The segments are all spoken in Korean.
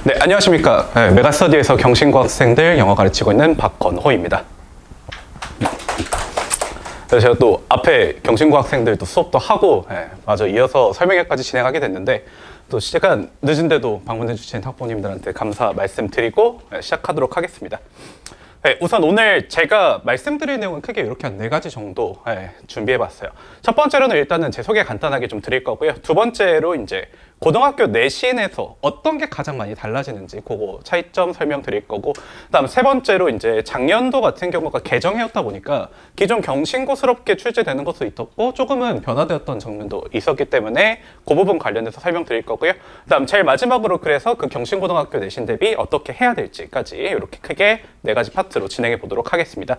네, 안녕하십니까. 네, 메가스터디에서 경신고 학생들 영어 가르치고 있는 박건호입니다. 그래서 제가 또 앞에 경신고 학생들 또 수업도 하고 마저 이어서 설명회까지 진행하게 됐는데 또 시간 늦은데도 방문해 주신 학부모님들한테 감사 말씀드리고 시작하도록 하겠습니다. 네, 우선 오늘 제가 말씀드릴 내용은 크게 이렇게 한 4가지 정도 준비해봤어요. 첫 번째로는 일단은 제 소개 간단하게 좀 드릴 거고요. 두 번째로 이제 고등학교 내신에서 어떤 게 가장 많이 달라지는지 그거 차이점 설명드릴 거고, 그다음 세 번째로 이제 작년도 같은 경우가 개정해였다 보니까 기존 경신고스럽게 출제되는 것도 있었고 조금은 변화되었던 장면도 있었기 때문에 그 부분 관련해서 설명드릴 거고요. 그다음 제일 마지막으로 그래서 그 경신고등학교 내신 대비 어떻게 해야 될지까지 이렇게 크게 4가지 파트로 진행해 보도록 하겠습니다.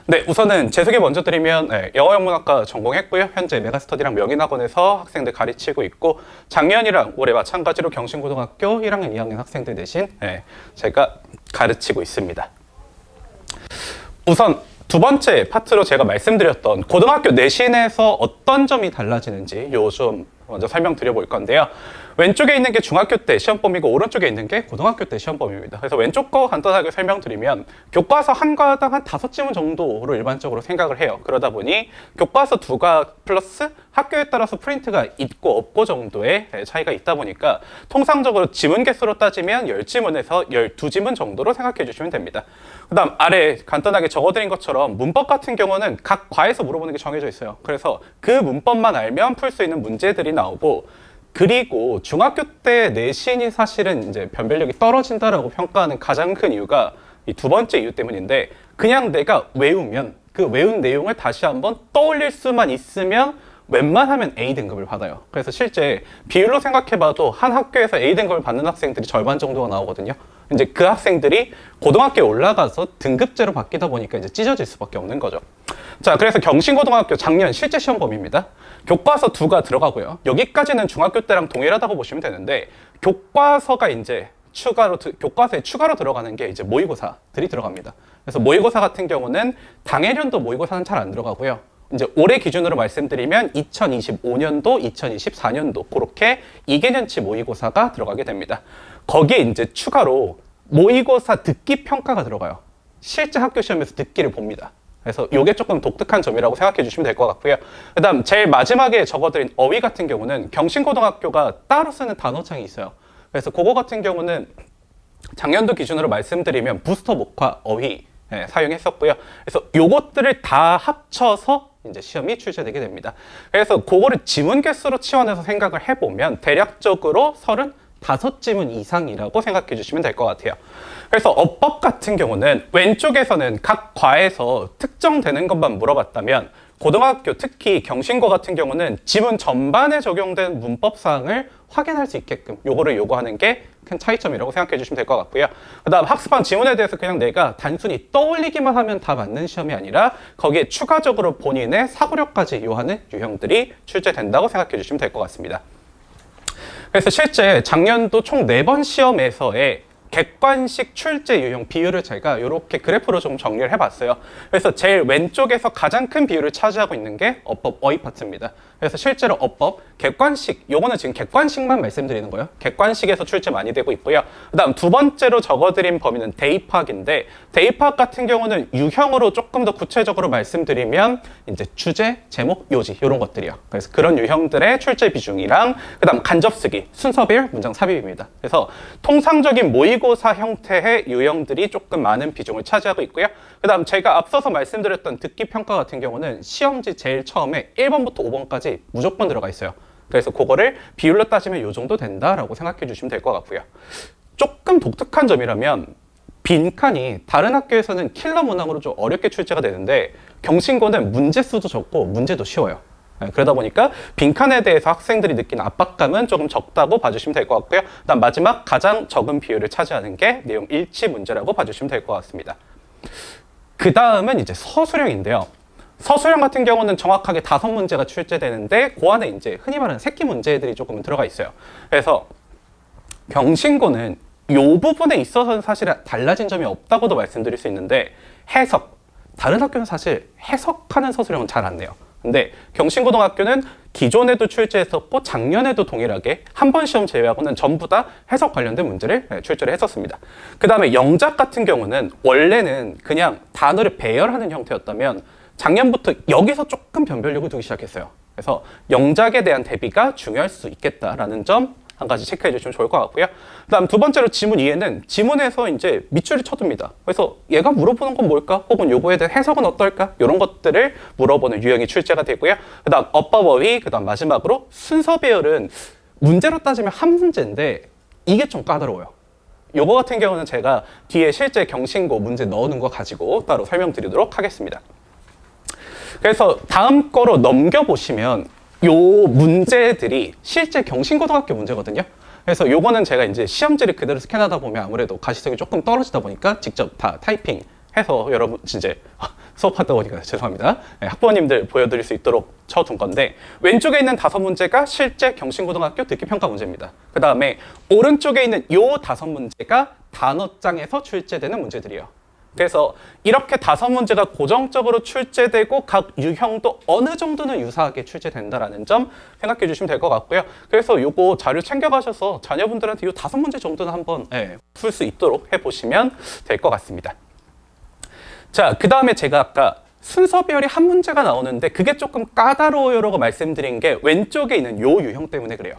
네, 우선은 제 소개 먼저 드리면 영어영문학과 전공했고요. 현재 메가스터디랑 명인학원에서 학생들 가르치고 있고 작년이랑 올해 마찬가지로 경신고등학교 1학년, 2학년 학생들 대신 제가 가르치고 있습니다. 우선 두 번째 파트로 제가 말씀드렸던 고등학교 내신에서 어떤 점이 달라지는지 요 좀 먼저 설명드려 볼 건데요. 왼쪽에 있는 게 중학교 때 시험범위고 오른쪽에 있는 게 고등학교 때 시험범위입니다. 그래서 왼쪽 거 간단하게 설명드리면 교과서 한 과당 한 5지문 정도로 일반적으로 생각을 해요. 그러다 보니 교과서 2과 플러스 학교에 따라서 프린트가 있고 없고 정도의 차이가 있다 보니까 통상적으로 지문 개수로 따지면 10지문에서 12지문 정도로 생각해 주시면 됩니다. 그 다음 아래 간단하게 적어드린 것처럼 문법 같은 경우는 각 과에서 물어보는 게 정해져 있어요. 그래서 그 문법만 알면 풀 수 있는 문제들이 나오고, 그리고 중학교 때 내신이 사실은 이제 변별력이 떨어진다라고 평가하는 가장 큰 이유가 이 두 번째 이유 때문인데, 그냥 내가 외우면 그 외운 내용을 다시 한번 떠올릴 수만 있으면 웬만하면 A등급을 받아요. 그래서 실제 비율로 생각해봐도 한 학교에서 A등급을 받는 학생들이 절반 정도가 나오거든요. 이제 그 학생들이 고등학교에 올라가서 등급제로 바뀌다 보니까 이제 찢어질 수밖에 없는 거죠. 자, 그래서 경신고등학교 작년 실제 시험범위입니다. 교과서 2가 들어가고요. 여기까지는 중학교 때랑 동일하다고 보시면 되는데, 교과서가 이제 교과서에 추가로 들어가는 게 이제 모의고사들이 들어갑니다. 그래서 모의고사 같은 경우는 당해년도 모의고사는 잘 안 들어가고요. 이제 올해 기준으로 말씀드리면 2025년도, 2024년도 그렇게 2개년치 모의고사가 들어가게 됩니다. 거기에 이제 추가로 모의고사 듣기 평가가 들어가요. 실제 학교 시험에서 듣기를 봅니다. 그래서 이게 조금 독특한 점이라고 생각해 주시면 될 것 같고요. 그 다음 제일 마지막에 적어드린 어휘 같은 경우는 경신고등학교가 따로 쓰는 단어창이 있어요. 그래서 그거 같은 경우는 작년도 기준으로 말씀드리면 부스터 목화 어휘 사용했었고요. 그래서 요것들을 다 합쳐서 이제 시험이 출제되게 됩니다. 그래서 그거를 지문 개수로 치환해서 생각을 해보면 대략적으로 35지문 이상이라고 생각해 주시면 될 것 같아요. 그래서 어법 같은 경우는 왼쪽에서는 각 과에서 특정되는 것만 물어봤다면, 고등학교 특히 경신고 같은 경우는 지문 전반에 적용된 문법사항을 확인할 수 있게끔 요거를 요구하는 게 큰 차이점이라고 생각해 주시면 될 것 같고요. 그 다음 학습한 지문에 대해서 그냥 내가 단순히 떠올리기만 하면 다 맞는 시험이 아니라 거기에 추가적으로 본인의 사고력까지 요하는 유형들이 출제된다고 생각해 주시면 될 것 같습니다. 그래서 실제 작년도 총 4번 시험에서의 객관식 출제 유형 비율을 제가 이렇게 그래프로 좀 정리를 해봤어요. 그래서 제일 왼쪽에서 가장 큰 비율을 차지하고 있는 게 어법 어휘 파트입니다. 그래서 실제로 어법, 객관식, 요거는 지금 객관식만 말씀드리는 거예요. 객관식에서 출제 많이 되고 있고요. 그 다음 두 번째로 적어드린 범위는 대입학인데, 대입학 같은 경우는 유형으로 조금 더 구체적으로 말씀드리면 이제 주제, 제목, 요지 이런 것들이요. 그래서 그런 유형들의 출제 비중이랑 그 다음 간접쓰기, 순서별, 문장 삽입입니다. 그래서 통상적인 모의고사 형태의 유형들이 조금 많은 비중을 차지하고 있고요. 그 다음 제가 앞서서 말씀드렸던 듣기 평가 같은 경우는 시험지 제일 처음에 1번부터 5번까지 무조건 들어가 있어요. 그래서 그거를 비율로 따지면 이 정도 된다라고 생각해 주시면 될 것 같고요. 조금 독특한 점이라면 빈칸이 다른 학교에서는 킬러 문항으로 좀 어렵게 출제가 되는데, 경신고는 문제 수도 적고 문제도 쉬워요. 그러다 보니까 빈칸에 대해서 학생들이 느끼는 압박감은 조금 적다고 봐주시면 될 것 같고요. 그다음 마지막 가장 적은 비율을 차지하는 게 내용 일치 문제라고 봐주시면 될 것 같습니다. 그 다음은 이제 서술형인데요. 서술형 같은 경우는 정확하게 5문제가 출제되는데 그 안에 이제 흔히 말하는 새끼 문제들이 조금은 들어가 있어요. 그래서 경신고는 이 부분에 있어서는 사실 달라진 점이 없다고도 말씀드릴 수 있는데, 해석, 다른 학교는 사실 해석하는 서술형은 잘 안 내요. 근데 경신고등학교는 기존에도 출제했었고 작년에도 동일하게 한 번 시험 제외하고는 전부 다 해석 관련된 문제를 출제를 했었습니다. 그 다음에 영작 같은 경우는 원래는 그냥 단어를 배열하는 형태였다면 작년부터 여기서 조금 변별력을 두기 시작했어요. 그래서 영작에 대한 대비가 중요할 수 있겠다라는 점 한 가지 체크해 주시면 좋을 것 같고요. 그다음 두 번째로 지문 2에는 지문에서 이제 밑줄을 쳐둡니다. 그래서 얘가 물어보는 건 뭘까? 혹은 요거에 대한 해석은 어떨까? 이런 것들을 물어보는 유형이 출제가 되고요. 그다음 어법어휘, 그다음 마지막으로 순서 배열은 문제로 따지면 한 문제인데 이게 좀 까다로워요. 요거 같은 경우는 제가 뒤에 실제 경신고 문제 넣어놓은 거 가지고 따로 설명드리도록 하겠습니다. 그래서 다음 거로 넘겨보시면 요 문제들이 실제 경신고등학교 문제거든요. 그래서 요거는 제가 이제 시험지를 그대로 스캔하다 보면 아무래도 가시성이 조금 떨어지다 보니까 직접 다 타이핑해서 여러분 이제 수업하다 보니까 죄송합니다. 네, 학부모님들 보여드릴 수 있도록 쳐둔 건데 왼쪽에 있는 5문제가 실제 경신고등학교 듣기평가 문제입니다. 그 다음에 오른쪽에 있는 요 5문제가 단어장에서 출제되는 문제들이에요. 그래서 이렇게 5문제가 고정적으로 출제되고 각 유형도 어느 정도는 유사하게 출제된다라는 점 생각해 주시면 될 것 같고요. 그래서 요거 자료 챙겨가셔서 자녀분들한테 요 5문제 정도는 한번 풀 수 있도록 해보시면 될 것 같습니다. 자, 그 다음에 제가 아까 순서 배열이 한 문제가 나오는데 그게 조금 까다로워요라고 말씀드린 게 왼쪽에 있는 요 유형 때문에 그래요.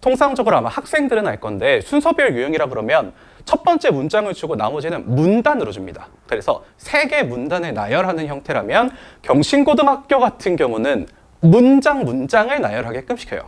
통상적으로 아마 학생들은 알 건데 순서별 유형이라 그러면 첫 번째 문장을 주고 나머지는 문단으로 줍니다. 그래서 3개 문단을 나열하는 형태라면 경신고등학교 같은 경우는 문장을 나열하게끔 시켜요.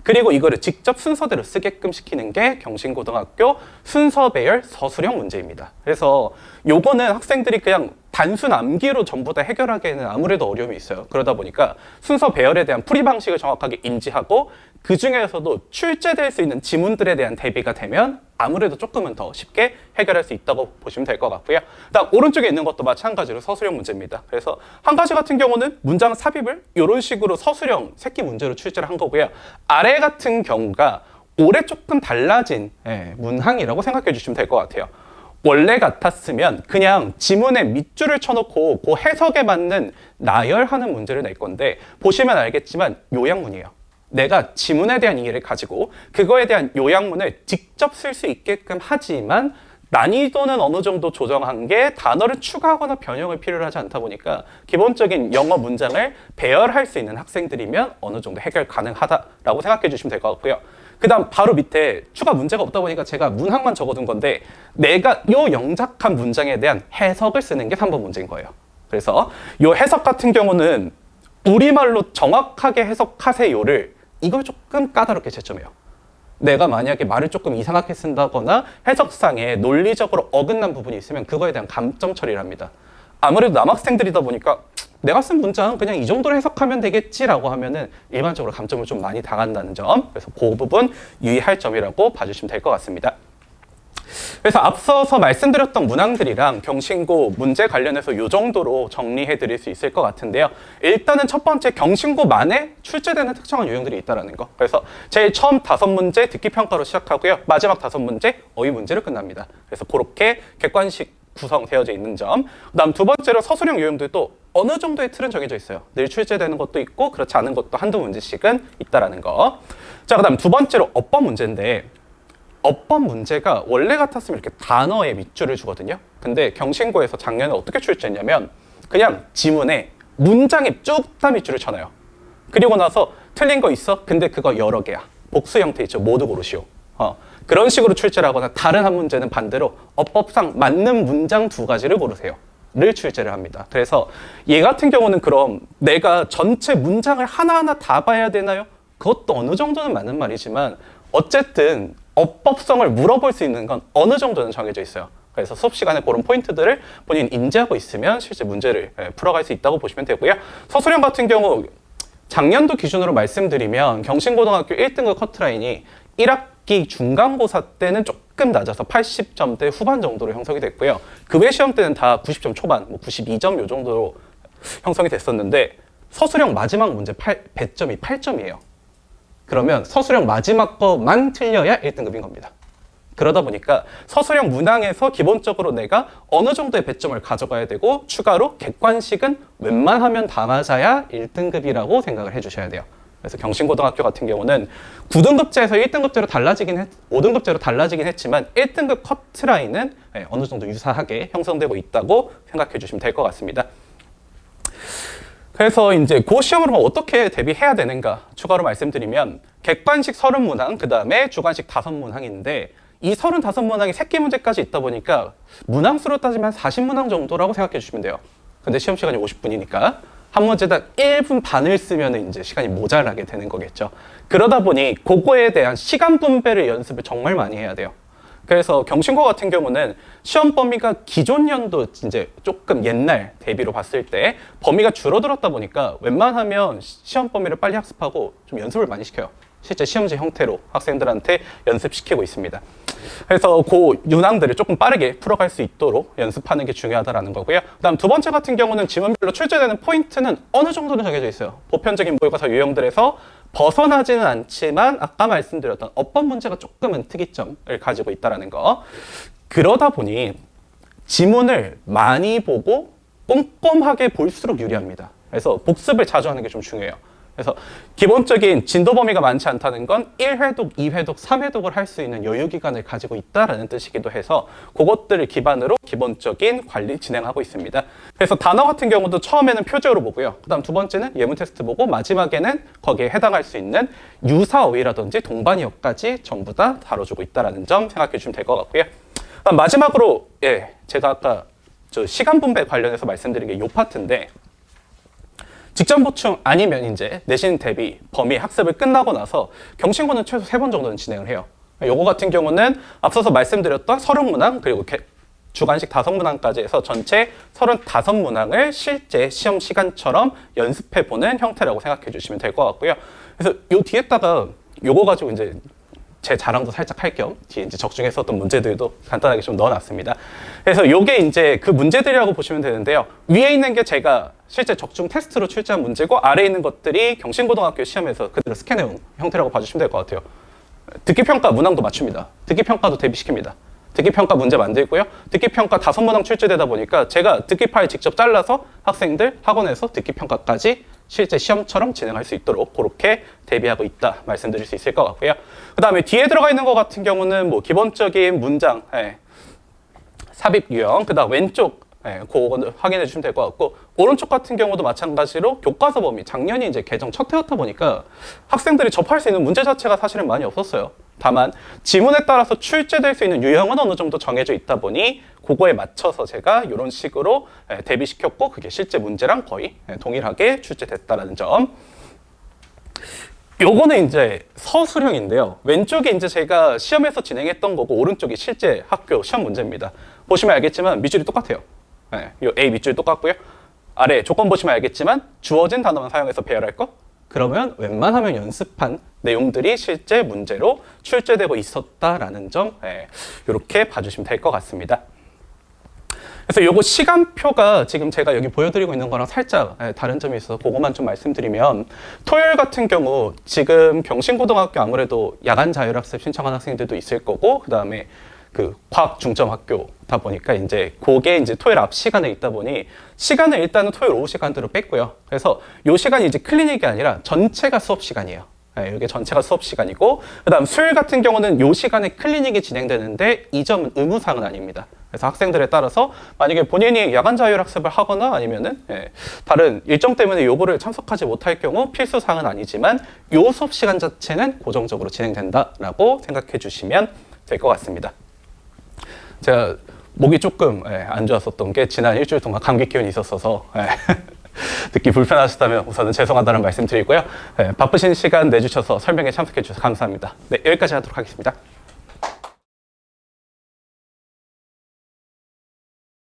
그리고 이거를 직접 순서대로 쓰게끔 시키는 게 경신고등학교 순서배열 서술형 문제입니다. 그래서 요거는 학생들이 그냥 단순 암기로 전부 다 해결하기에는 아무래도 어려움이 있어요. 그러다 보니까 순서 배열에 대한 풀이 방식을 정확하게 인지하고 그 중에서도 출제될 수 있는 지문들에 대한 대비가 되면 아무래도 조금은 더 쉽게 해결할 수 있다고 보시면 될 것 같고요. 그다음 오른쪽에 있는 것도 마찬가지로 서술형 문제입니다. 그래서 한 가지 같은 경우는 문장 삽입을 이런 식으로 서술형 새끼 문제로 출제를 한 거고요. 아래 같은 경우가 올해 조금 달라진 문항이라고 생각해 주시면 될 것 같아요. 원래 같았으면 그냥 지문에 밑줄을 쳐놓고 그 해석에 맞는 나열하는 문제를 낼 건데 보시면 알겠지만 요약문이에요. 내가 지문에 대한 이해를 가지고 그거에 대한 요약문을 직접 쓸 수 있게끔 하지만 난이도는 어느 정도 조정한 게 단어를 추가하거나 변형을 필요로 하지 않다 보니까 기본적인 영어 문장을 배열할 수 있는 학생들이면 어느 정도 해결 가능하다라고 생각해 주시면 될 것 같고요. 그 다음 바로 밑에 추가 문제가 없다 보니까 제가 문항만 적어둔 건데 내가 요 영작한 문장에 대한 해석을 쓰는 게 3번 문제인 거예요. 그래서 요 해석 같은 경우는 우리말로 정확하게 해석하세요를 이걸 조금 까다롭게 채점해요. 내가 만약에 말을 조금 이상하게 쓴다거나 해석상에 논리적으로 어긋난 부분이 있으면 그거에 대한 감점 처리를 합니다. 아무래도 남학생들이다 보니까 내가 쓴 문장 그냥 이 정도로 해석하면 되겠지라고 하면은 일반적으로 감점을 좀 많이 당한다는 점, 그래서 그 부분 유의할 점이라고 봐주시면 될 것 같습니다. 그래서 앞서서 말씀드렸던 문항들이랑 경신고 문제 관련해서 이 정도로 정리해 드릴 수 있을 것 같은데요. 일단은 첫 번째 경신고만에 출제되는 특정한 유형들이 있다는 거. 그래서 제일 처음 5문제 듣기평가로 시작하고요. 마지막 5문제 어휘 문제로 끝납니다. 그래서 그렇게 객관식 구성되어져 있는 점. 그다음 두 번째로 서술형 유형들도 어느 정도의 틀은 정해져 있어요. 늘 출제되는 것도 있고 그렇지 않은 것도 한두 문제씩은 있다라는 거. 자, 그다음 두 번째로 어법 문제인데 어법 문제가 원래 같았으면 이렇게 단어에 밑줄을 주거든요. 근데 경신고에서 작년에 어떻게 출제했냐면 그냥 지문에 문장에 쭉 다 밑줄을 쳐놔요. 그리고 나서 틀린 거 있어? 근데 그거 여러 개야. 복수 형태 있죠. 모두 고르시오. 그런 식으로 출제를 하거나 다른 한 문제는 반대로 어법상 맞는 문장 2가지를 고르세요. 를 출제를 합니다. 그래서 얘 같은 경우는 그럼 내가 전체 문장을 하나하나 다 봐야 되나요? 그것도 어느 정도는 맞는 말이지만 어쨌든 어법성을 물어볼 수 있는 건 어느 정도는 정해져 있어요. 그래서 수업 시간에 그런 포인트들을 본인 인지하고 있으면 실제 문제를 풀어갈 수 있다고 보시면 되고요. 서술형 같은 경우 작년도 기준으로 말씀드리면 경신고등학교 1등급 커트라인이 1학기 중간고사 때는 조금 낮아서 80점대 후반 정도로 형성이 됐고요. 그 외 시험 때는 다 90점 초반, 92점 요 정도로 형성이 됐었는데 서술형 마지막 문제 배점이 8점이에요. 그러면 서술형 마지막 거만 틀려야 1등급인 겁니다. 그러다 보니까 서술형 문항에서 기본적으로 내가 어느 정도의 배점을 가져가야 되고 추가로 객관식은 웬만하면 다 맞아야 1등급이라고 생각을 해주셔야 돼요. 그래서 경신고등학교 같은 경우는 9등급제에서 1등급제로 5등급제로 달라지긴 했지만 1등급 커트라인은 어느 정도 유사하게 형성되고 있다고 생각해 주시면 될 것 같습니다. 그래서 이제 그 시험으로 어떻게 대비해야 되는가 추가로 말씀드리면 객관식 30문항, 그 다음에 주관식 5문항인데 이 35문항이 새끼 문제까지 있다 보니까 문항수로 따지면 40문항 정도라고 생각해 주시면 돼요. 근데 시험 시간이 50분이니까 한 문제당 1분 반을 쓰면 이제 시간이 모자라게 되는 거겠죠. 그러다 보니 그거에 대한 시간 분배를 연습을 정말 많이 해야 돼요. 그래서 경신고 같은 경우는 시험 범위가 기존 연도 이제 조금 옛날 대비로 봤을 때 범위가 줄어들었다 보니까 웬만하면 시험 범위를 빨리 학습하고 좀 연습을 많이 시켜요. 실제 시험지 형태로 학생들한테 연습시키고 있습니다. 그래서 그 문항들을 조금 빠르게 풀어갈 수 있도록 연습하는 게 중요하다는 거고요. 그다음 두 번째 같은 경우는 지문별로 출제되는 포인트는 어느 정도는 정해져 있어요. 보편적인 모의고사 유형들에서 벗어나지는 않지만 아까 말씀드렸던 어법 문제가 조금은 특이점을 가지고 있다는 거. 그러다 보니 지문을 많이 보고 꼼꼼하게 볼수록 유리합니다. 그래서 복습을 자주 하는 게 좀 중요해요. 그래서 기본적인 진도 범위가 많지 않다는 건 1회독, 2회독, 3회독을 할 수 있는 여유 기간을 가지고 있다라는 뜻이기도 해서 그것들을 기반으로 기본적인 관리 진행하고 있습니다. 그래서 단어 같은 경우도 처음에는 표제어로 보고요. 그다음 두 번째는 예문 테스트 보고 마지막에는 거기에 해당할 수 있는 유사어휘라든지 동반어까지 전부 다 다뤄주고 있다라는 점 생각해 주시면 될 것 같고요. 그다음 마지막으로 제가 아까 저 시간 분배 관련해서 말씀드린 게 이 파트인데 직전 보충 아니면 이제 내신 대비 범위 학습을 끝나고 나서 경신고는 최소 3번 정도는 진행을 해요. 요거 같은 경우는 앞서서 말씀드렸던 30문항 그리고 주관식 5문항까지 해서 전체 35문항을 실제 시험 시간처럼 연습해보는 형태라고 생각해 주시면 될 것 같고요. 그래서 요 뒤에다가 요거 가지고 이제 제 자랑도 살짝 할 겸 뒤에 이제 적중했었던 문제들도 간단하게 좀 넣어놨습니다. 그래서 요게 이제 그 문제들이라고 보시면 되는데요. 위에 있는 게 제가 실제 적중 테스트로 출제한 문제고 아래에 있는 것들이 경신고등학교 시험에서 그대로 스캔해온 형태라고 봐주시면 될 것 같아요. 듣기평가 문항도 맞춥니다. 듣기평가도 대비시킵니다. 듣기평가 문제 만들고요. 듣기평가 5문항 출제되다 보니까 제가 듣기 파일 직접 잘라서 학생들 학원에서 듣기평가까지 실제 시험처럼 진행할 수 있도록 그렇게 대비하고 있다 말씀드릴 수 있을 것 같고요. 그 다음에 뒤에 들어가 있는 것 같은 경우는 뭐 기본적인 문장, 삽입 유형, 그 다음 왼쪽 그거 확인해 주시면 될 것 같고 오른쪽 같은 경우도 마찬가지로 교과서 범위 작년이 이제 개정 첫 해였다 보니까 학생들이 접할 수 있는 문제 자체가 사실은 많이 없었어요. 다만 지문에 따라서 출제될 수 있는 유형은 어느 정도 정해져 있다 보니 그거에 맞춰서 제가 이런 식으로 대비시켰고 그게 실제 문제랑 거의 동일하게 출제됐다는 점. 요거는 이제 서술형인데요. 왼쪽이 이제 제가 시험에서 진행했던 거고 오른쪽이 실제 학교 시험 문제입니다. 보시면 알겠지만 밑줄이 똑같아요. 요 A 밑줄 똑같고요. 아래 조건 보시면 알겠지만 주어진 단어만 사용해서 배열할 거? 그러면 웬만하면 연습한 내용들이 실제 문제로 출제되고 있었다라는 점 이렇게 봐주시면 될 것 같습니다. 그래서 요거 시간표가 지금 제가 여기 보여드리고 있는 거랑 살짝 다른 점이 있어서 그것만 좀 말씀드리면 토요일 같은 경우 지금 경신고등학교 아무래도 야간 자율학습 신청한 학생들도 있을 거고 그 다음에 그 과학 중점 학교다 보니까 이제 그게 이제 토요일 앞 시간에 있다 보니 시간을 일단은 토요일 오후 시간대로 뺐고요. 그래서 요 시간이 이제 클리닉이 아니라 전체가 수업 시간이에요. 이게 전체가 수업 시간이고 그다음 수요일 같은 경우는 요 시간에 클리닉이 진행되는데 이 점은 의무사항은 아닙니다. 그래서 학생들에 따라서 만약에 본인이 야간 자율학습을 하거나 아니면은 다른 일정 때문에 요거를 참석하지 못할 경우 필수 사항은 아니지만 요 수업 시간 자체는 고정적으로 진행된다라고 생각해 주시면 될 것 같습니다. 제가 목이 조금 안 좋았었던 게 지난 일주일 동안 감기 기운이 있었어서 듣기 불편하셨다면 우선은 죄송하다는 말씀 드리고요. 바쁘신 시간 내주셔서 설명에 참석해 주셔서 감사합니다. 네, 여기까지 하도록 하겠습니다.